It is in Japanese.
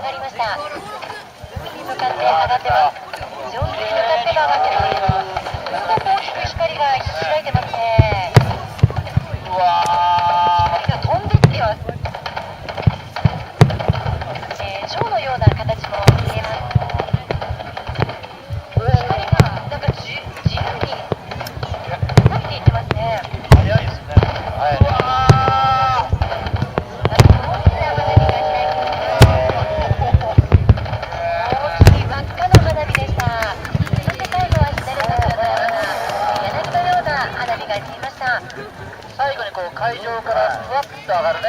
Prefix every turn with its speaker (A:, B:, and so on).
A: がりました。海に向かって上がってます。上空に向かって上がってます。すごく大きく光が開いてますね。
B: うわ
A: 光が飛んでってます。蝶のような形も見えます。光がなんか自由に伸びていってますね。
B: 早いですね。はい。うわ
A: 大きい真っ赤な花火でした。そして最後は左桜のような柳のような花火が散りました。
B: 最後にこう会場からふわっと上がるね、